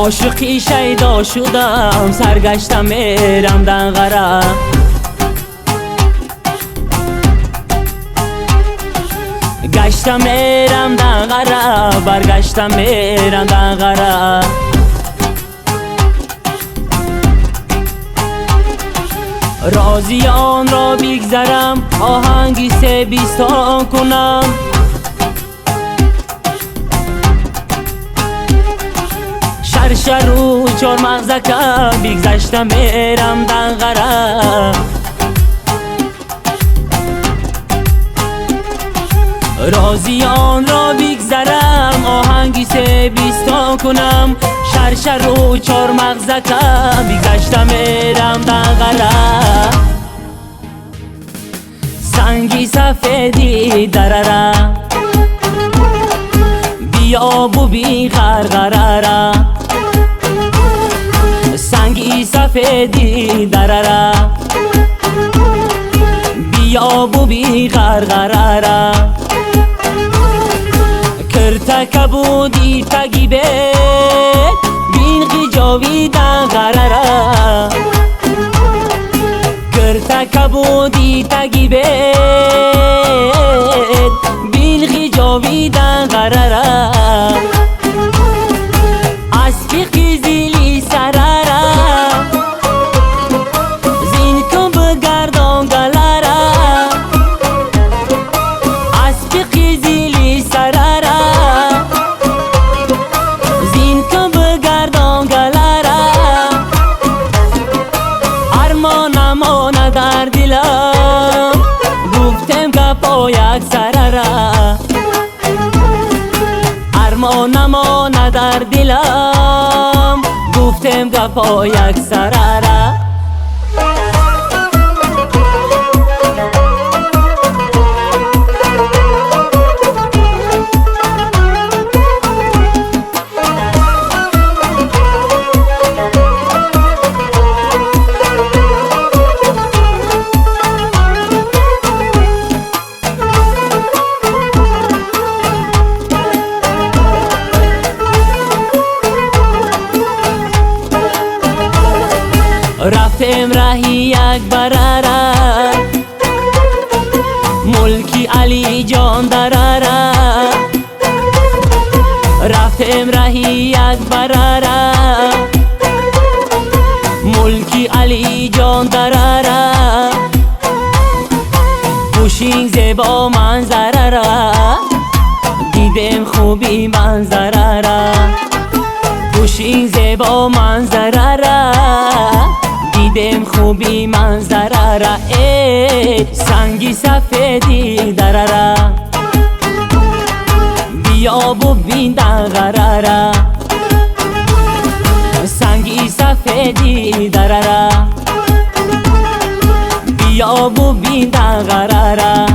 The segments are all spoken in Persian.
عاشقی شیدا شدم، سرگشتم میرم دنقره. گشتم میرم دنقره، برگشتم میرم دنقره. رازیان را بگذرم، آهنگی سه بیستان کنم. شرشر و چار مغزکه بگذشتم میرم دنقره. رازیان را بگذرم، آهنگی سه بیستان کنم. شرشر و چار مغزکه بگذشتم میرم دنقره. سنگی سفیدی درره، بیاب و بی غرغره. سنگی سفیدی درره، بیاب و بی غرغره. کرتک بودی تگیبه بین غجاوی دنقره. کرتک بودی تگیبه بین غجاوی دنقره. اسبی قیزیلی سرره، زین کن بگردان گلره. اسبی قیزیلی سرره، زین کن بگردان گلره. ارمانم در دلم، گفتم گپا یک سرره. ارمانم در دلم، گفتم گپا یک سرره. رفتم رهی یک برره، ملکی علی جان درره. رفتم رهی یک برره، ملکی علی جان درره. پوشین زیبا منظره را، دیدم خوبی منظره را. پوشین زیبا منظره را، دیدم خوبی منظره را. سنگی سفیدی درره، بیاب و بین دنقره را. سنگی سفیدی درره، بیاب و بین دنقره را.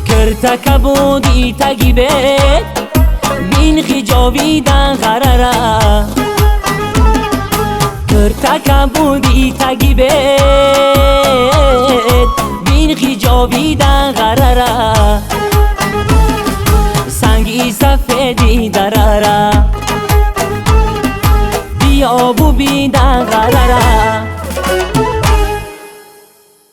کرتک بودی تگیبه بین خجاوی دنقره را. کرتک بودی تگیبه بین خجاوی دنقره را. سنگی سفیدی درره، بیاب و بین دنقره را.